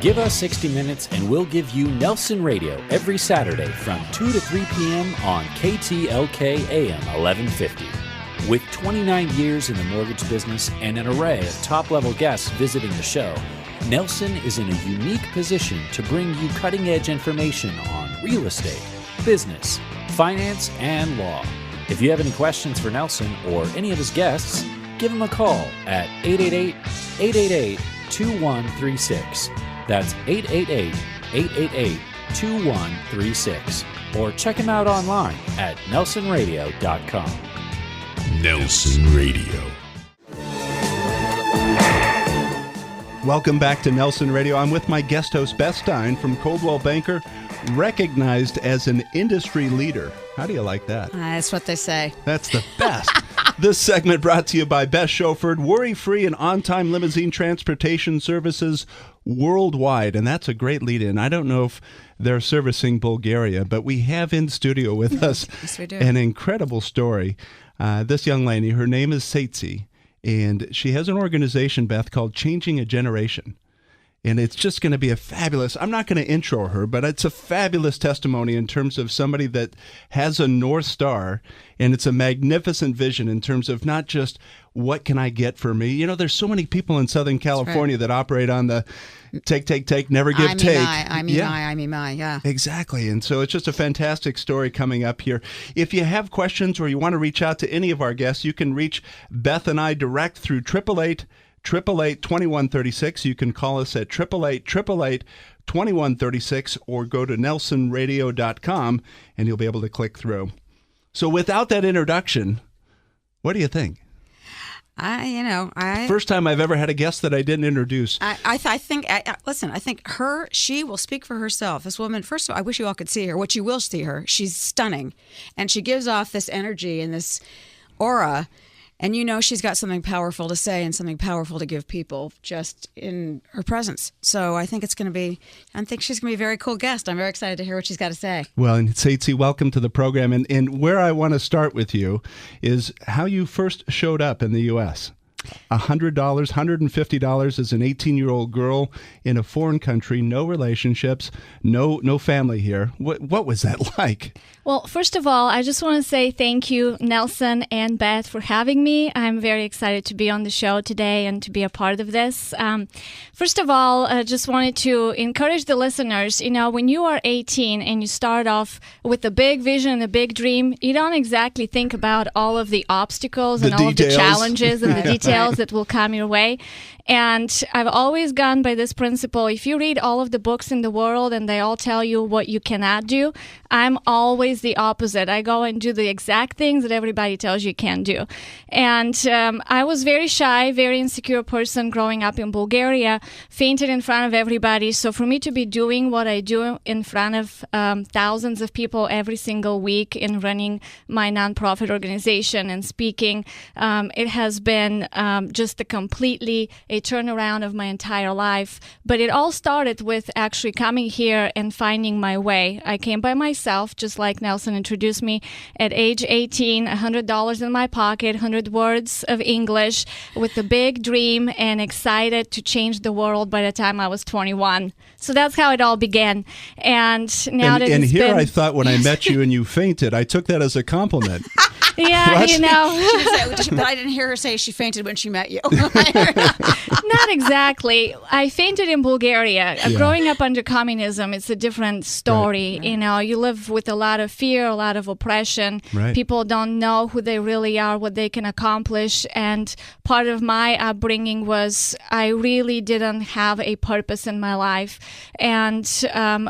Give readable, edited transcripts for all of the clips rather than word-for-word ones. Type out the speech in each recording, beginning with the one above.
Give us 60 minutes and we'll give you Nelson Radio every Saturday from 2 to 3 p.m. on KTLK AM 1150. With 29 years in the mortgage business and an array of top-level guests visiting the show, Nelson is in a unique position to bring you cutting-edge information on real estate, business, finance, and law. If you have any questions for Nelson or any of his guests, give him a call at 888-888-2136. That's 888-888-2136. Or check him out online at nelsonradio.com. Nelson Radio. Welcome back to Nelson Radio. I'm with my guest host, Beth Stein from Coldwell Banker, recognized as an industry leader. How do you like that? That's what they say. That's the best. This segment brought to you by Best Chauffeured, worry-free and on-time limousine transportation services worldwide. And that's a great lead-in. I don't know if they're servicing Bulgaria, but we have in studio with us Yes, we do. an incredible story. This young lady, her name is Ceitci, and she has an organization, Beth, called Changing a Generation. And it's just going to be a fabulous, I'm not going to intro her, but it's a fabulous testimony in terms of somebody that has a North Star, and it's a magnificent vision in terms of not just what can I get for me. You know, there's so many people in Southern California that operate on the take, never give, take. I mean, yeah. Exactly. And so it's just a fantastic story coming up here. If you have questions or you want to reach out to any of our guests, you can reach Beth and I direct through 888-2136. You can call us at 888-2136 or go to nelsonradio.com and you'll be able to click through. So without that introduction, what do you think? First time I've ever had a guest that I didn't introduce. I think she will speak for herself. This woman, first of all, I wish you all could see her. What you will see her, she's stunning. And she gives off this energy and this aura. And you know she's got something powerful to say and something powerful to give people just in her presence. So I think she's going to be a very cool guest. I'm very excited to hear what she's got to say. Well, and Ceitci, welcome to the program. And where I want to start with you is how you first showed up in the U.S. $100, $150 as an 18-year-old girl in a foreign country, no relationships, no family here. What was that like? Well, first of all, I just want to say thank you, Nelson and Beth, for having me. I'm very excited to be on the show today and to be a part of this. First of all, I just wanted to encourage the listeners, when you are 18 and you start off with a big vision and a big dream, you don't exactly think about all of the obstacles and all of the challenges and the details that will come your way. And I've always gone by this principle. If you read all of the books in the world and they all tell you what you cannot do, I'm always the opposite. I go and do the exact things that everybody tells you can't do. And I was very shy, very insecure person growing up in Bulgaria, fainted in front of everybody. So for me to be doing what I do in front of thousands of people every single week in running my nonprofit organization and speaking, it has been just a turnaround of my entire life. But it all started with actually coming here and finding my way. I came by myself, just like Nelson introduced me, at age 18, $100 in my pocket, 100 words of English, with a big dream and excited to change the world by the time I was 21. So that's how it all began. And now I thought when I met you and you fainted, I took that as a compliment. Yeah, What? She didn't say, but I didn't hear her say she fainted when she met you. Not exactly. I fainted in Bulgaria. Yeah. Growing up under communism, it's a different story. Right. You live with a lot of fear, a lot of oppression. Right. People don't know who they really are, what they can accomplish. And part of my upbringing was I really didn't have a purpose in my life. And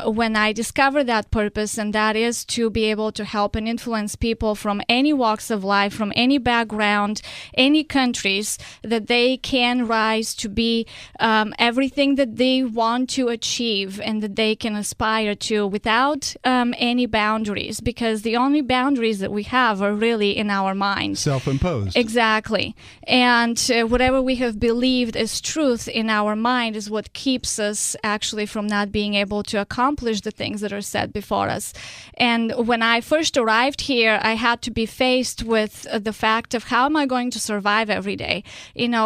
when I discovered that purpose, and that is to be able to help and influence people from any walks of life, from any background, any countries, that they can rise to be everything that they want to achieve and that they can aspire to without any boundaries, because the only boundaries that we have are really in our mind. Self-imposed. Exactly. And whatever we have believed is truth in our mind is what keeps us actually from not being able to accomplish the things that are set before us. And when I first arrived here, I had to be faced with the fact of how am I going to survive every day?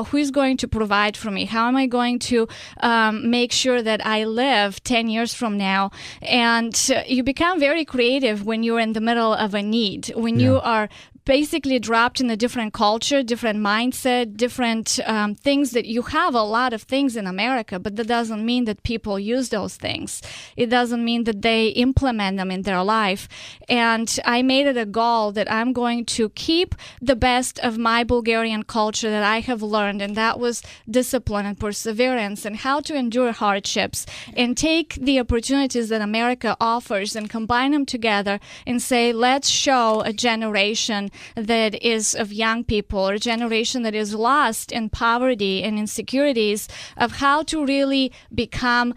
Who's going to provide for me? How am I going to make sure that I live 10 years from now? And you become very creative when you're in the middle of a need, when you are basically dropped in a different culture, different mindset, different things that you have a lot of things in America, but that doesn't mean that people use those things. It doesn't mean that they implement them in their life. And I made it a goal that I'm going to keep the best of my Bulgarian culture that I have learned, and that was discipline and perseverance and how to endure hardships and take the opportunities that America offers and combine them together and say, let's show a generation that is of young people, or a generation that is lost in poverty and insecurities, of how to really become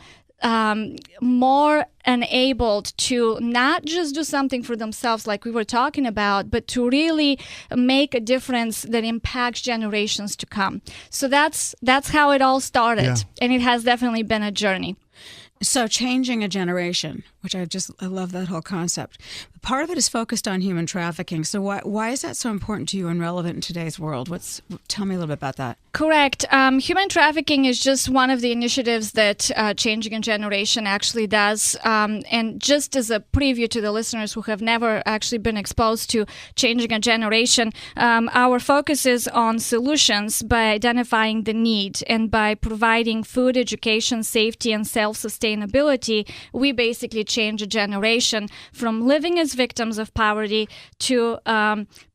more enabled to not just do something for themselves like we were talking about, but to really make a difference that impacts generations to come. So that's how it all started, and it has definitely been a journey. So changing a generation, which I love that whole concept. Part of it is focused on human trafficking. So why is that so important to you and relevant in today's world? Tell me a little bit about that. Correct. Human trafficking is just one of the initiatives that Changing a Generation actually does. And just as a preview to the listeners who have never actually been exposed to Changing a Generation, our focus is on solutions by identifying the need, and by providing food, education, safety, and self-sustainability. We basically change a generation from living as victims of poverty to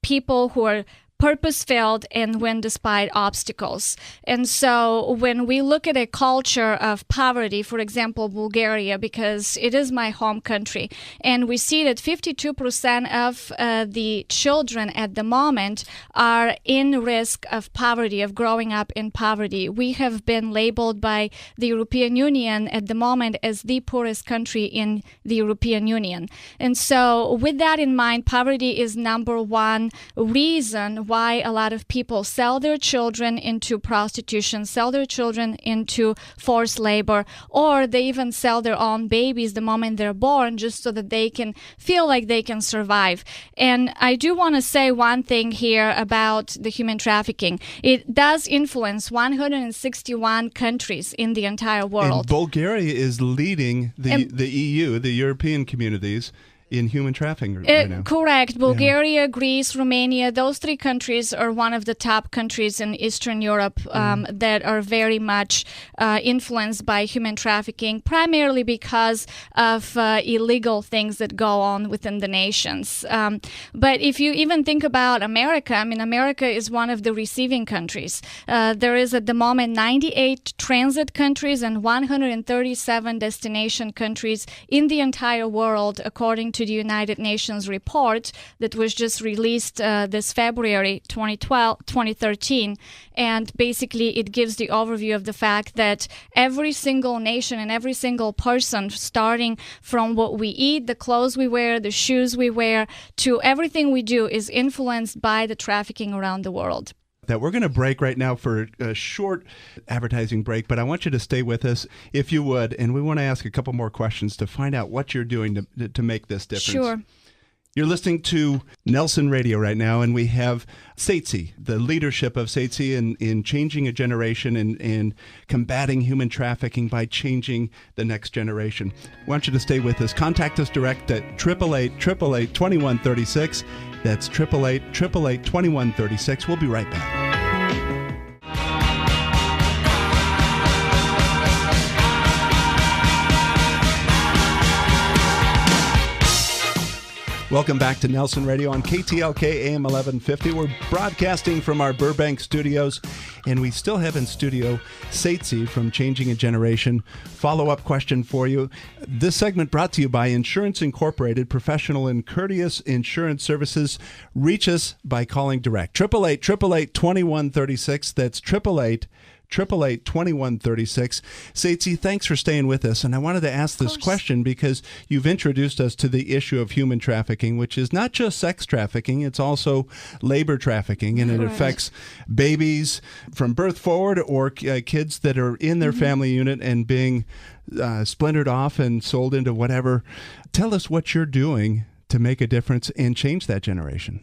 people who are purpose-filled and win despite obstacles. And so when we look at a culture of poverty, for example, Bulgaria, because it is my home country, and we see that 52% of the children at the moment are in risk of poverty, of growing up in poverty. We have been labeled by the European Union at the moment as the poorest country in the European Union. And so with that in mind, poverty is number one reason why a lot of people sell their children into prostitution, sell their children into forced labor, or they even sell their own babies the moment they're born just so that they can feel like they can survive. And I do want to say one thing here about the human trafficking. It does influence 161 countries in the entire world. And Bulgaria is leading the EU, the European communities, in human trafficking right now. Correct. Bulgaria, Greece, Romania, those three countries are one of the top countries in Eastern Europe that are very much influenced by human trafficking, primarily because of illegal things that go on within the nations. But if you even think about America, I mean, America is one of the receiving countries. There is at the moment 98 transit countries and 137 destination countries in the entire world, according to the United Nations report that was just released this February 2013. And basically it gives the overview of the fact that every single nation and every single person, starting from what we eat, the clothes we wear, the shoes we wear, to everything we do, is influenced by the trafficking around the world. That we're going to break right now for a short advertising break, but I want you to stay with us if you would, and we want to ask a couple more questions to find out what you're doing to make this difference. Sure. You're listening to Nelson Radio right now, and we have Ceitci, the leadership of Ceitci in changing a generation and combating human trafficking by changing the next generation. I want you to stay with us. Contact us direct at 888-888-2136. That's 888-888-2136. We'll be right back. Welcome back to Nelson Radio on KTLK AM 1150. We're broadcasting from our Burbank studios, and we still have in studio Ceitci from Changing a Generation. Follow-up question for you. This segment brought to you by Insurance Incorporated, professional and courteous insurance services. Reach us by calling direct. 888-888-2136. That's 888-888-2136. Ceitci, thanks for staying with us. And I wanted to ask this question because you've introduced us to the issue of human trafficking, which is not just sex trafficking, it's also labor trafficking. And it affects babies from birth forward or kids that are in their family unit and being splintered off and sold into whatever. Tell us what you're doing to make a difference and change that generation.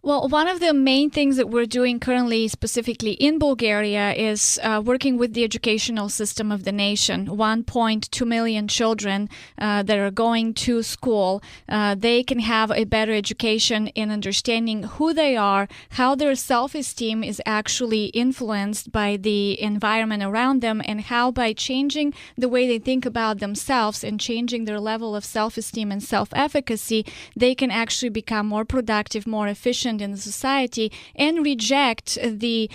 Well, one of the main things that we're doing currently, specifically in Bulgaria, is working with the educational system of the nation. 1.2 million children that are going to school, they can have a better education in understanding who they are, how their self-esteem is actually influenced by the environment around them, and how by changing the way they think about themselves and changing their level of self-esteem and self-efficacy, they can actually become more productive, more efficient in the society, and reject the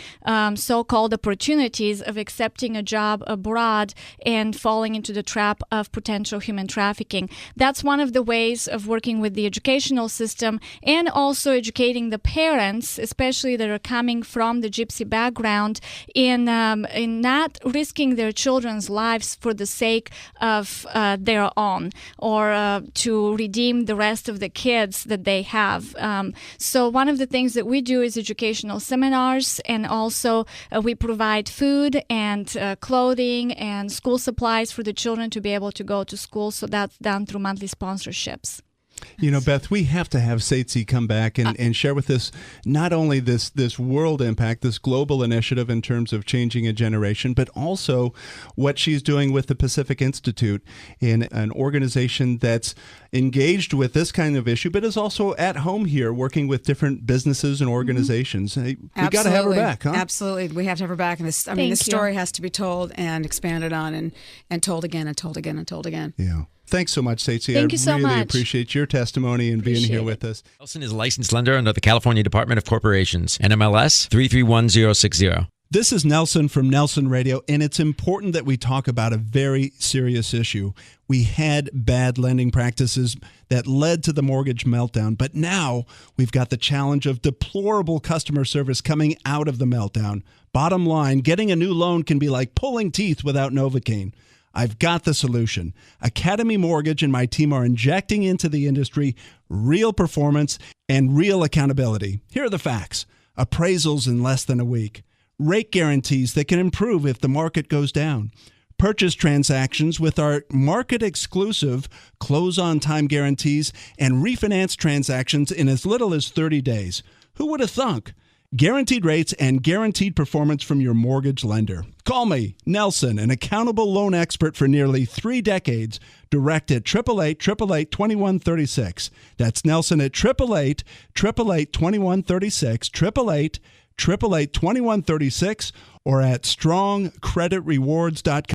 so-called opportunities of accepting a job abroad and falling into the trap of potential human trafficking. That's one of the ways of working with the educational system, and also educating the parents, especially that are coming from the gypsy background, in not risking their children's lives for the sake of their own, or to redeem the rest of the kids that they have. So one of the things that we do is educational seminars, and also we provide food and clothing and school supplies for the children to be able to go to school. So that's done through monthly sponsorships. You know, Beth, we have to have Ceitci come back and share with us not only this world impact, this global initiative in terms of changing a generation, but also what she's doing with the Pacific Institute, in an organization that's engaged with this kind of issue, but is also at home here working with different businesses and organizations. We got to have her back, huh? Absolutely. We have to have her back. And this, the story has to be told and expanded on and told again and told again and told again. Yeah. Thanks so much, Ceitci. Thank you so much. I really appreciate your testimony and being here with us. Nelson is a licensed lender under the California Department of Corporations, NMLS 331060. This is Nelson from Nelson Radio, and it's important that we talk about a very serious issue. We had bad lending practices that led to the mortgage meltdown, but now we've got the challenge of deplorable customer service coming out of the meltdown. Bottom line, getting a new loan can be like pulling teeth without Novocaine. I've got the solution. Academy Mortgage and my team are injecting into the industry real performance and real accountability. Here are the facts. Appraisals in less than a week. Rate guarantees that can improve if the market goes down. Purchase transactions with our market-exclusive close-on-time guarantees, and refinance transactions in as little as 30 days. Who would have thunk? Guaranteed rates and guaranteed performance from your mortgage lender. Call me, Nelson, an accountable loan expert for nearly 3 decades. Direct at 888-888-2136. That's Nelson at 888-888-2136, 888-888-2136, or at strongcreditrewards.com.